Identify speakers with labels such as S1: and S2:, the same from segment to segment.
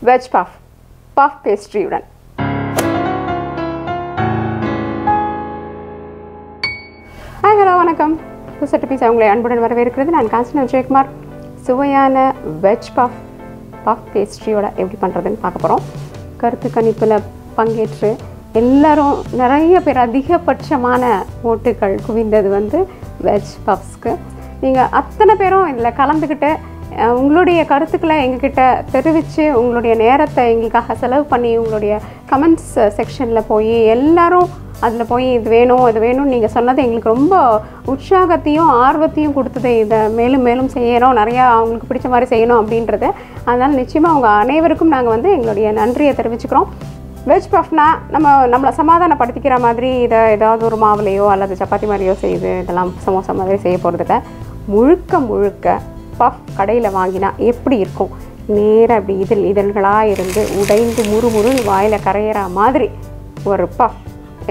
S1: Veg puff பேஸ்ட்ரியுடன். Hi, hello, வணக்கம். Dosa pizza உங்களை அன்புடன் வரவேற்கிறது. நான் கான்ஸ்டன்ட் ஜெயக்குமார். சுவையான வெஜ் பஃப் பேஸ்ட்ரியோட எப்படி பண்ணுறதுன்னு பார்க்க போகிறோம். கருத்து கணிப்பில் பங்கேற்று எல்லோரும் நிறைய பேர் அதிகபட்சமான ஓட்டுகள் குவிந்தது வெஜ் பஃப்ஸ்க்கு. நீங்கள் அத்தனை பேரும் இதில் கலந்துக்கிட்டு உங்களுடைய கருத்துக்களை எங்ககிட்ட தெரிவித்து உங்களுடைய நேரத்தை எங்களுக்காக செலவு பண்ணி உங்களுடைய கமெண்ட்ஸ் செக்ஷனில் போய் எல்லோரும் அதில் போய் இது வேணும் நீங்கள் சொன்னது எங்களுக்கு ரொம்ப உற்சாகத்தையும் ஆர்வத்தையும் கொடுத்தது. இதை மேலும் மேலும் செய்யணும், நிறையா அவங்களுக்கு பிடிச்ச மாதிரி செய்யணும் அப்படின்றது. அதனால் நிச்சயமாக அவங்க அனைவருக்கும் நாங்கள் எங்களுடைய நன்றியை தெரிவிச்சுக்கிறோம். வெஜ் பஃப்னா நம்மளை சமாதானப்படுத்திக்கிற மாதிரி இதை ஏதாவது ஒரு மாவுலையோ அல்லது சப்பாத்தி மாதிரியோ செய்து இதெல்லாம் சமோசா மாதிரி செய்ய போகிறதில்ல. முழுக்க பஃப் கடையில் வாங்கினா எப்படி இருக்கும், நேராக அப்படி இதழ்களாக இருந்து உடைந்து முறுமுறு வாயில் கரையிற மாதிரி ஒரு பஃப்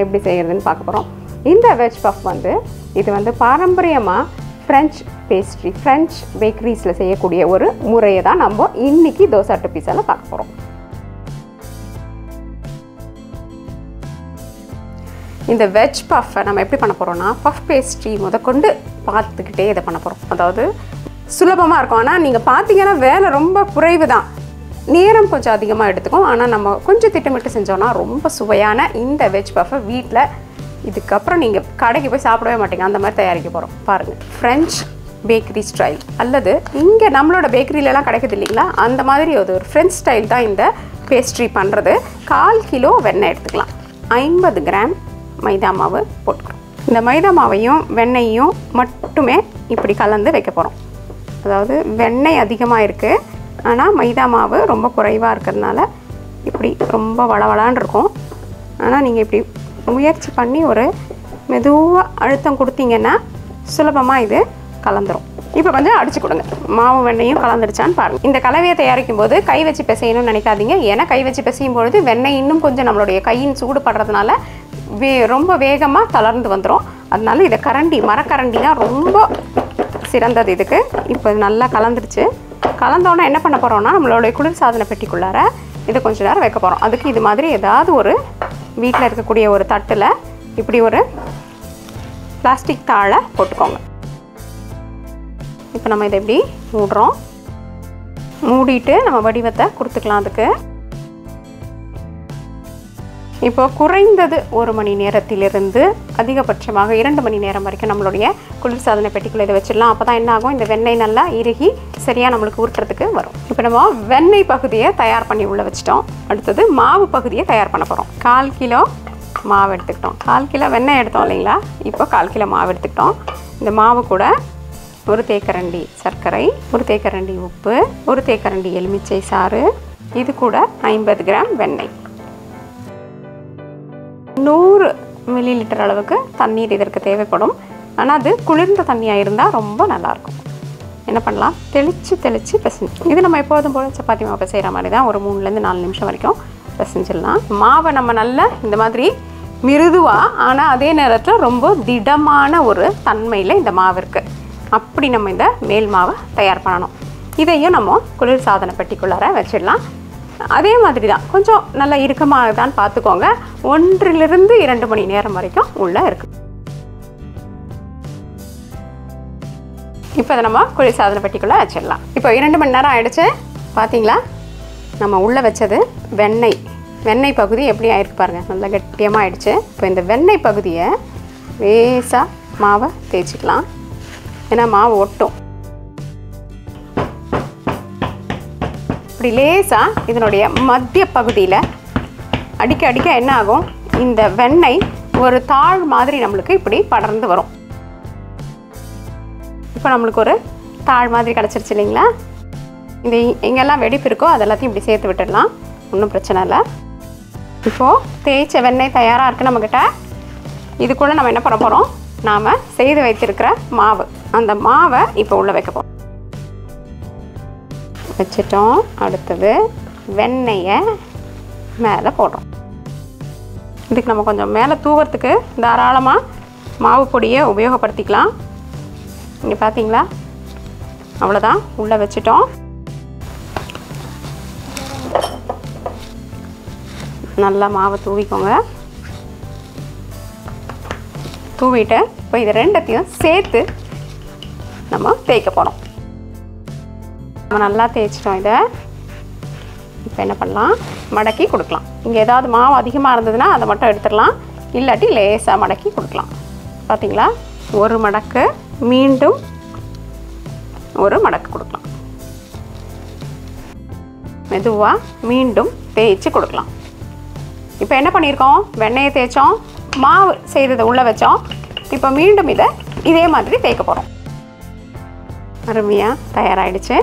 S1: எப்படி செய்கிறதுன்னு பார்க்க போகிறோம். இந்த வெஜ் பஃப் இது பாரம்பரியமாக ஃப்ரெஞ்ச் பேஸ்ட்ரி, ஃப்ரெஞ்ச் பேக்கரிஸில் செய்யக்கூடிய ஒரு முறையை தான் நம்ம இன்றைக்கி தோசா பீஸாவில் பார்க்க போகிறோம். இந்த வெஜ் பஃப்பை நம்ம எப்படி பண்ண போகிறோம்னா, பஃப் பேஸ்ட்ரி முதற்கொண்டு பார்த்துக்கிட்டே இதை பண்ண போகிறோம். அதாவது சுலபமாக இருக்கும். ஆனால் நீங்கள் பார்த்தீங்கன்னா வேலை ரொம்ப குறைவு தான், நேரம் கொஞ்சம் அதிகமாக எடுத்துக்கும். ஆனால் நம்ம கொஞ்சம் திட்டமிட்டு செஞ்சோன்னா ரொம்ப சுவையான இந்த வெஜ் பஃப்பை வீட்டில் இதுக்கப்புறம் நீங்கள் கடைக்கு போய் சாப்பிடவே மாட்டீங்க, அந்த மாதிரி தயாரிக்க போகிறோம். பாருங்கள், ஃப்ரெஞ்ச் பேக்கரி ஸ்டைல் அல்லது இங்கே நம்மளோட பேக்கரியிலலாம் கிடைக்குது இல்லைங்களா, அந்த மாதிரி ஒரு ஃப்ரெஞ்ச் ஸ்டைல் தான் இந்த பேஸ்ட்ரி பண்ணுறது. 1/4 கிலோ வெண்ணெய் எடுத்துக்கலாம், 50 கிராம் மைதா மாவு போட்டுக்கிறோம். இந்த மைதா மாவையும் வெண்ணெயையும் மட்டுமே இப்படி கலந்து வைக்க போகிறோம். அதாவது வெண்ணெய் அதிகமாக இருக்குது, ஆனால் மைதா மாவு ரொம்ப குறைவாக இருக்கிறதுனால இப்படி ரொம்ப வளவளான்னு இருக்கும். ஆனால் நீங்கள் இப்படி முயற்சி பண்ணி ஒரு மெதுவாக அழுத்தம் கொடுத்தீங்கன்னா சுலபமாக இது கலந்துரும். இப்போ கொஞ்சம் அடிச்சு கொடுங்க. மாவு வெண்ணெயும் கலந்துருச்சான்னு பாருங்கள். இந்த கலவையை தயாரிக்கும் போது கை வச்சு பிசையணும்னு நினைக்காதீங்க. ஏன்னா கை வச்சு பிசையும் பொழுது வெண்ணெய் இன்னும் கொஞ்சம் நம்மளுடைய கையின் சூடு படுறதுனால ரொம்ப வேகமாக தளர்ந்து வந்துடும். அதனால இதை மரக்கரண்டி தான் ரொம்ப சிறந்தது இதுக்கு. இப்போ நல்லா கலந்துருச்சு. கலந்தோன்னா என்ன பண்ண போகிறோம்னா, நம்மளுடைய குளிர்சாதன பெட்டிக்குள்ளார இதை கொஞ்சம் நேரம் வைக்க போகிறோம். அதுக்கு இது மாதிரி ஏதாவது ஒரு வீட்டில் இருக்கக்கூடிய ஒரு தட்டில் இப்படி ஒரு பிளாஸ்டிக் தாளை போட்டுக்கோங்க. இப்போ நம்ம இதை எப்படி மூடுறோம், மூடிட்டு நம்ம வடிவத்தை கொடுத்துக்கலாம். அதுக்கு இப்போ குறைந்தது 1 மணி நேரத்திலிருந்து அதிகபட்சமாக 2 மணி நேரம் வரைக்கும் நம்மளுடைய குளிர்சாதன பெட்டிக்குள்ளே இதை வச்சிடலாம். அப்போ தான் என்ன ஆகும், இந்த வெண்ணெய் நல்லா இறுகி சரியாக நம்மளுக்கு ஊற்றுறதுக்கு வரும். இப்போ நம்ம வெண்ணெய் பகுதியை தயார் பண்ணி உள்ளே வச்சிட்டோம். அடுத்தது மாவு பகுதியை தயார் பண்ண போகிறோம். 1/4 கிலோ மாவு எடுத்துக்கிட்டோம். 1/4 கிலோ வெண்ணெய் எடுத்தோம் இல்லைங்களா, இப்போ 1/4 கிலோ மாவு எடுத்துக்கிட்டோம். இந்த மாவு கூட 1 தேக்கரண்டி சர்க்கரை, 1 தேக்கரண்டி உப்பு, 1 தேக்கரண்டி எலுமிச்சை சாறு, இது கூட 50 கிராம் வெண்ணெய், 100 மில்லிலிட்டர் அளவுக்கு தண்ணீர் இதற்கு தேவைப்படும். ஆனால் அது குளிர்ந்த தண்ணியாக இருந்தால் ரொம்ப நல்லாயிருக்கும். என்ன பண்ணலாம், தெளித்து பிசைஞ்சு, இது நம்ம எப்போதும் போல் சப்பாத்தி மாவு செய்கிற மாதிரி தான் ஒரு 3-4 நிமிஷம் வரைக்கும் பிசைஞ்சிடலாம். மாவை நம்ம நல்லா இந்த மாதிரி மிருதுவாக, ஆனால் அதே நேரத்தில் ரொம்ப திடமான ஒரு தன்மையில் இந்த மாவு இருக்குது. அப்படி நம்ம இந்த மேல் மாவை தயார் பண்ணணும். இதையும் நம்ம குளிர்சாதன பெட்டிக்குள்ளார வச்சிடலாம். அதே மாதிரி தான், கொஞ்சம் நல்லா இறுக்கமாக தான் பார்த்துக்கோங்க. 1-2 மணி நேரம் வரைக்கும் உள்ளே இருக்குது. இப்போ அதை நம்ம குளிர்சாதன பெட்டிக்குள்ளே வச்சிடலாம். இப்போ 2 மணி நேரம் ஆகிடுச்சு. பார்த்தீங்களா, நம்ம உள்ளே வச்சது வெண்ணெய் பகுதி எப்படி ஆயிருக்கு பாருங்கள், நல்லா கெட்டியமாக ஆகிடுச்சு. இப்போ இந்த வெண்ணெய் பகுதியை லேசாக மாவை தேய்ச்சிக்கலாம், ஏன்னா மாவு ஒட்டும். இப்படி லேசாக இதனுடைய மத்திய பகுதியில் அடிக்க என்ன ஆகும், இந்த வெண்ணெய் ஒரு தாழ் மாதிரி நம்மளுக்கு இப்படி படர்ந்து வரும். இப்போ நம்மளுக்கு ஒரு தாழ் மாதிரி கிடச்சிருச்சு இல்லைங்களா. இந்த எங்கெல்லாம் வெடிப்பு இருக்கோ அதெல்லாத்தையும் இப்படி சேர்த்து விட்டுடலாம், ஒன்றும் பிரச்சனை இல்லை. இப்போது தேய்ச்ச வெண்ணெய் தயாராக இருக்குது நம்மக்கிட்ட. இது கூட நம்ம என்ன பண்ண போகிறோம், நாம் செய்து வைத்திருக்கிற மாவு, அந்த மாவை இப்போ உள்ளே வைக்க போகிறோம். வச்சிட்டோம். அடுத்தது வெண்ணெயை மேலே போடுறோம். இதுக்கு நம்ம கொஞ்சம் மேலே தூவறதுக்கு தாராளமாக மாவு பொடியை உபயோகப்படுத்திக்கலாம். இங்கே பார்த்தீங்களா, அவ்வளோதான், உள்ளே வச்சிட்டோம். நல்லா மாவை தூவிக்கோங்க. தூவிட்டு இப்போ இது ரெண்டத்தையும் சேர்த்து நம்ம தேய்க்க போகிறோம். நம்ம நல்லா தேய்ச்சிட்டோம். இதை இப்போ என்ன பண்ணலாம், மடக்கி கொடுக்கலாம். இங்கே ஏதாவது மாவு அதிகமாக இருந்ததுன்னா அதை மட்டும் எடுத்துடலாம், இல்லாட்டி லேசாக மடக்கி கொடுக்கலாம். பார்த்தீங்களா, ஒரு மடக்கு மீண்டும் ஒரு மடக்கு கொடுக்கலாம். மெதுவாக மீண்டும் தேய்ச்சி கொடுக்கலாம். இப்போ என்ன பண்ணியிருக்கோம், வெண்ணெயை தேய்ச்சோம், மாவு செய்ததை உள்ளே வச்சோம். இப்போ மீண்டும் இதே மாதிரி தேய்க்க போகிறோம். அருமையாக தயாராகிடுச்சு.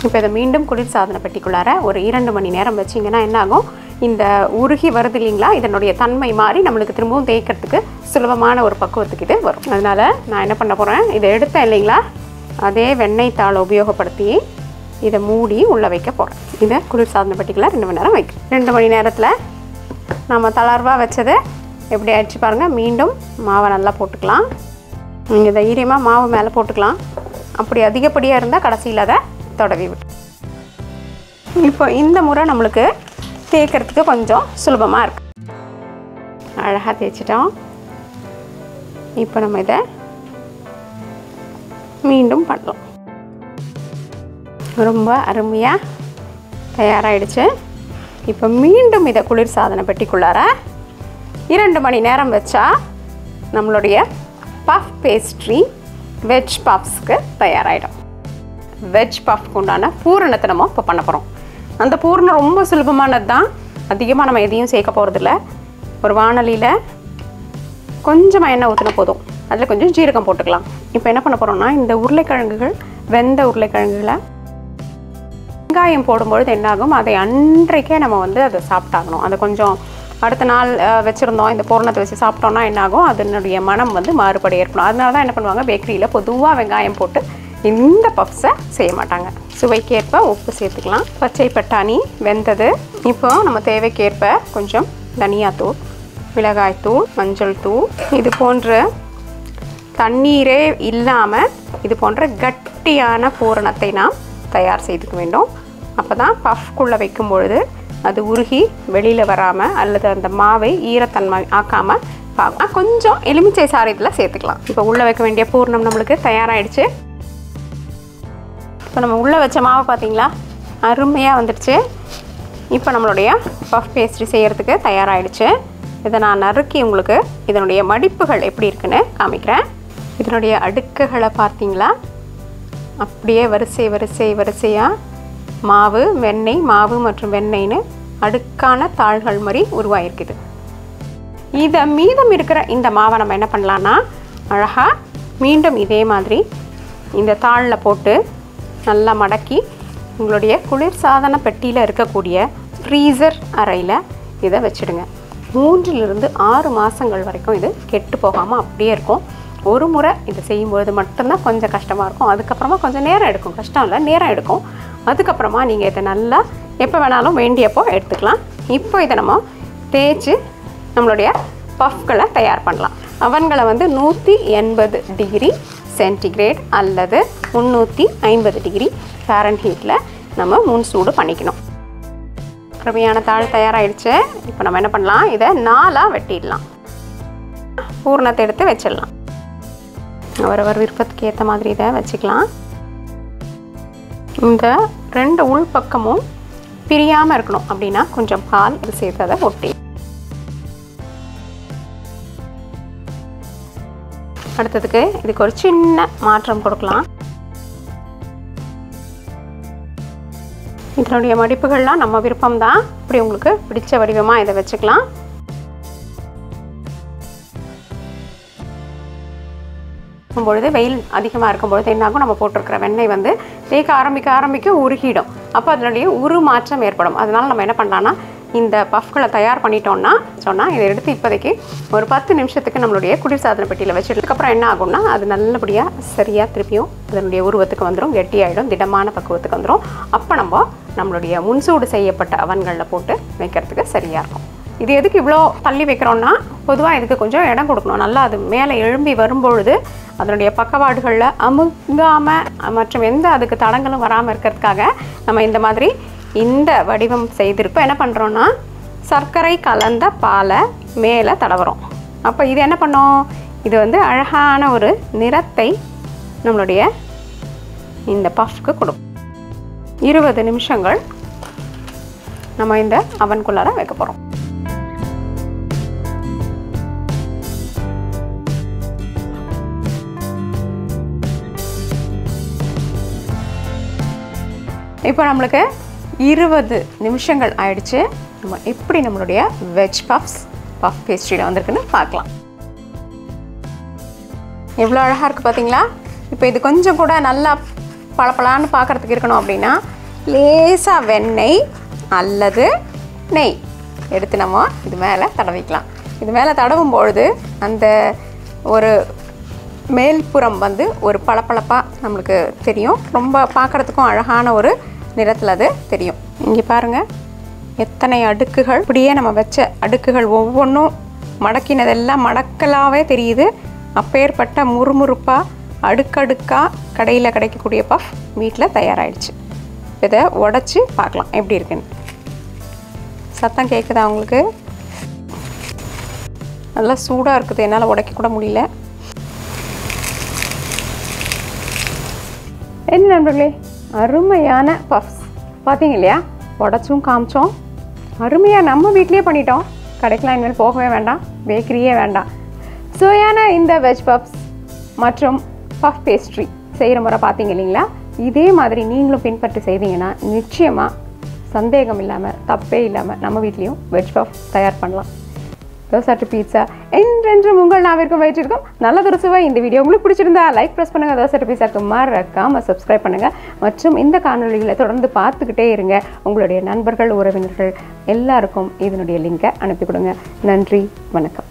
S1: இப்போ இதை மீண்டும் குளிர்சாதன பெட்டிக்குள்ளார ஒரு 2 மணி நேரம் வச்சிங்கன்னா என்ன ஆகும், இந்த உருகி வருது இல்லைங்களா, இதனுடைய தன்மை மாறி நம்மளுக்கு திரும்பவும் தேய்க்கிறதுக்கு சுலபமான ஒரு பக்குவத்துக்கு இது வரும். அதனால் நான் என்ன பண்ண போகிறேன், இதை எடுத்தேன் இல்லைங்களா, அதே வெண்ணெய் தாளை உபயோகப்படுத்தி இதை மூடி உள்ளே வைக்க போகிறேன். இதை குளிர்சாதன பெட்டிக்குள்ளே 2 மணி நேரம் வைக்கும். 2 மணி நேரத்தில் நம்ம தளர்வாக வச்சது எப்படி ஆயிடுச்சு பாருங்கள். மீண்டும் மாவை நல்லா போட்டுக்கலாம். நீங்கள் தைரியமாக மாவு மேலே போட்டுக்கலாம். அப்படி அதிகப்படியாக இருந்தால் கடைசியில் அதை தடவி விட்டு. இப்போ இந்த முறை நம்மளுக்கு தேய்க்கிறதுக்கு கொஞ்சம் சுலபமாக இருக்குது. அழகாக தேய்ச்சிட்டோம். இப்போ நம்ம இதை மீண்டும் பண்ணலாம். ரொம்ப அருமையாக தயாராகிடுச்சு. இப்போ மீண்டும் இதை குளிர்சாதன பெட்டிக்குள்ளார 2 மணி நேரம் வச்சா நம்மளுடைய பஃப் பேஸ்ட்ரி வெஜ் பஃப்ஸ்க்கு தயாராகிடும். வெஜ் பஃப்க்கு உண்டான பூரணத்தை நம்ம இப்போ பண்ண போகிறோம். அந்த பூரணம் ரொம்ப சுலபமானது தான். அதிகமாக நம்ம எதையும் சேர்க்க போகிறதில்ல. ஒரு வாணலியில் கொஞ்சமாக எண்ணெய் ஊற்றின போதும், அதில் கொஞ்சம் ஜீரகம் போட்டுக்கலாம். இப்போ என்ன பண்ண போகிறோம்னா, இந்த உருளைக்கிழங்குகள், வெந்த உருளைக்கிழங்குகளை வெங்காயம் போடும்பொழுது என்னாகும், அதை அன்றைக்கே நம்ம அதை சாப்பிட்டாகணும். அதை கொஞ்சம் அடுத்த நாள் வச்சுருந்தோம், இந்த பூரணத்தை வச்சு சாப்பிட்டோன்னா என்னாகும், அதனுடைய மனம் மாறுபடி ஏற்படும். அதனால தான் என்ன பண்ணுவாங்க, பேக்கரியில் பொதுவாக வெங்காயம் போட்டு இந்த பஃப்ஸை செய்ய மாட்டாங்க. சுவைக்கேற்ப உப்பு சேர்த்துக்கலாம். பச்சை பட்டாணி வெந்தது. இப்போ நம்ம தேவைக்கேற்ப கொஞ்சம் தனியாத்தூள், மிளகாய்த்தூள், மஞ்சள் தூள், இது போன்ற தண்ணீரே இல்லாமல் இது போன்ற கட்டியான பூரணத்தை நாம் தயார் செய்துக்க வேண்டும். அப்போ தான் பஃப்குள்ளே வைக்கும் பொழுது அது உருகி வெளியில் வராமல் அல்லது அந்த மாவை ஈரத்தன்மை ஆக்காமல் பார்க்கலாம். கொஞ்சம் எலுமிச்சை சாறு இதில் சேர்த்துக்கலாம். இப்போ உள்ளே வைக்க வேண்டிய பூரணம் நம்மளுக்கு தயாராகிடுச்சு. இப்போ நம்ம உள்ளே வச்ச மாவு பார்த்திங்களா, அருமையாக வந்துடுச்சு. இப்போ நம்மளுடைய பஃப் பேஸ்ட்ரி செய்கிறதுக்கு தயாராகிடுச்சு. இதை நான் நறுக்கி உங்களுக்கு இதனுடைய மடிப்புகள் எப்படி இருக்குன்னு காமிக்கிறேன். இதனுடைய அடுக்குகளை பார்த்தீங்களா, அப்படியே வரிசையாக மாவு, வெண்ணெய், மாவு மற்றும் வெண்ணெய்னு அடுக்கான தாள்கள் மாதிரி உருவாகிருக்குது. இதை மீதம் இருக்கிற இந்த மாவை நம்ம என்ன பண்ணலான்னா, அழகாக மீண்டும் இதே மாதிரி இந்த தாளில் போட்டு நல்லா மடக்கி உங்களுடைய குளிர்சாதன பெட்டியில் இருக்கக்கூடிய ஃப்ரீசர் அறையில் இதை வச்சுடுங்க. 3 to 6 மாதங்கள் வரைக்கும் இது கெட்டு போகாமல் அப்படியே இருக்கும். ஒரு முறை இதை செய்யும்போது மட்டும்தான் கொஞ்சம் கஷ்டமாக இருக்கும். அதுக்கப்புறமா கொஞ்சம் நேரம் எடுக்கும். கஷ்டம் இல்லை, நேரம் எடுக்கும். அதுக்கப்புறமா நீங்கள் இதை நல்லா எப்போ வேணாலும் வேண்டியப்போ எடுத்துக்கலாம். இப்போ இதை நம்ம தேய்ச்சி நம்மளுடைய பஃப்களை தயார் பண்ணலாம். அவன்களை 180 டிகிரி சென்டிகிரேட் அல்லது 350 டிகிரி ஃபாரன்ஹீட்டில் நம்ம முன் சூடு பண்ணிக்கணும். அருமையான தாள் தயாராகிடுச்சு. இப்போ நம்ம என்ன பண்ணலாம், இதை 4ஆக வெட்டிடலாம். பூரணத்தை எடுத்து வச்சிடலாம். அவரவர் விருப்பத்துக்கு ஏற்ற மாதிரி இதை வச்சுக்கலாம். இந்த 2 உள் பக்கமும் பிரியாமல் இருக்கணும் அப்படின்னா கொஞ்சம் பால் இது சேர்த்து அதை ஒட்டி. அடுத்ததுக்கு இதுக்கு ஒரு சின்ன மாற்றம் கொடுக்கலாம். இதனுடைய மடிப்புகள்லாம் நம்ம விருப்பம்தான். இப்படி உங்களுக்கு பிடிச்ச வடிவமாக இதை வச்சுக்கலாம். பொழுது வெயில் அதிகமாக இருக்கும்பொழுது என்னாகும், நம்ம போட்டிருக்கிற வெண்ணெய் தேய்க்க ஆரம்பிக்க உருகிடும். அப்போ அதனுடைய மாற்றம் ஏற்படும். அதனால் நம்ம என்ன பண்ணலான்னா, இந்த பஃப்களை தயார் பண்ணிட்டோம்னா இதை எடுத்து இப்போதைக்கு ஒரு 10 நிமிஷத்துக்கு நம்மளுடைய குளிர்சாதன பெட்டியில் வச்சுட்டதுக்கப்புறம் என்ன ஆகும்னா, அது நல்லபடியாக சரியாக திருப்பியும் அதனுடைய உருவத்துக்கு வந்துடும், கெட்டியாகிடும், திடமான பக்குவத்துக்கு வந்துடும். அப்போ நம்மளுடைய முன்சூடு செய்யப்பட்ட அவன்களில் போட்டு வைக்கிறதுக்கு சரியாக இருக்கும். இது எதுக்கு இவ்வளோ தள்ளி வைக்கிறோன்னா பொதுவாக இதுக்கு கொஞ்சம் இடம் கொடுக்கணும். நல்லா அது மேலே எழும்பி வரும்பொழுது அதனுடைய பக்கவாடுகளில் அமுங்காமல் மற்றும் எந்த அதுக்கு தடங்களும் வராமல் இருக்கிறதுக்காக நம்ம இந்த மாதிரி இந்த வடிவம் செய்திருப்போம். என்ன பண்ணுறோன்னா சர்க்கரை கலந்த பாலை மேலே தடவுறோம். அப்போ இது என்ன பண்ணோம், இது வந்து அழகான ஒரு நிறத்தை நம்மளுடைய இந்த பஃப்க்கு கொடுக்கும். 20 நிமிஷங்கள் நம்ம இந்த அவனுக்குள்ளார வைக்க போகிறோம். இப்போ நம்மளுக்கு 20 நிமிஷங்கள் ஆயிடுச்சு. நம்ம எப்படி நம்மளுடைய வெஜ் பஃப் பேஸ்ட்ரியில் வந்திருக்குன்னு பார்க்கலாம். எவ்வளோ அழகாக இருக்குது பார்த்தீங்களா? இப்போ இது கொஞ்சம் கூட நல்லா பளபளன்னு பார்க்குறதுக்கு இருக்கணும் அப்படின்னா லேசாக வெண்ணெய் அல்லது நெய் எடுத்து நம்ம இது மேலே தடவிக்கலாம். இது மேலே தடவும் பொழுது அந்த ஒரு மேல்புறம் வந்து ஒரு பளபளப்பாக நம்மளுக்கு தெரியும். ரொம்ப பார்க்குறதுக்கும் அழகான ஒரு நிறத்தில் அது தெரியும். இங்கே பாருங்கள் எத்தனை அடுக்குகள், இப்படியே நம்ம வச்ச அடுக்குகள் ஒவ்வொன்றும் மடக்கினதெல்லாம் மடக்கலாகவே தெரியுது. அப்பேற்பட்ட முறுமுறுப்பாக அடுக்கடுக்காக கடையில் கிடைக்கக்கூடிய பஃப் வீட்டில் தயாராகிடுச்சு. இதை உடச்சி பார்க்கலாம் எப்படி இருக்குன்னு. சத்தம் கேட்குதா உங்களுக்கு? நல்லா சூடாக இருக்குது, என்னால் உடைக்க கூட முடியல. என்ன நண்பர்களே, அருமையான பஃப்ஸ் பார்த்தீங்க இல்லையா? உடச்சும் காமிச்சோம், அருமையாக நம்ம வீட்லேயே பண்ணிட்டோம். கடைக்கெலாம் இனிமேல் போகவே வேண்டாம், பேக்கரியே வேண்டாம். சுவையான இந்த வெஜ் பஃப்ஸ் மற்றும் பஃப் பேஸ்ட்ரி செய்கிற முறை பார்த்தீங்க இல்லைங்களா? இதே மாதிரி நீங்களும் பின்பற்றி செய்தீங்கன்னா நிச்சயமாக சந்தேகம் இல்லாமல் தப்பே இல்லாமல் நம்ம வீட்லேயும் வெஜ் பஃப் தயார் பண்ணலாம். தோசா டு பீட்சா என்றென்றும் உங்கள் நாவிற்கும் வயிற்றிற்கும் நல்லதொரு சுவை. இந்த வீடியோ உங்களுக்கு பிடிச்சிருந்தா லைக் ப்ரெஸ் பண்ணுங்கள். தோசா டு பீட்சாக்கு மறக்காமல் சப்ஸ்கிரைப் பண்ணுங்கள். மற்றும் இந்த காணொலிகளை தொடர்ந்து பார்த்துக்கிட்டே இருங்க. உங்களுடைய நண்பர்கள், உறவினர்கள் எல்லாருக்கும் இதனுடைய லிங்கை அனுப்பி கொடுங்க. நன்றி, வணக்கம்.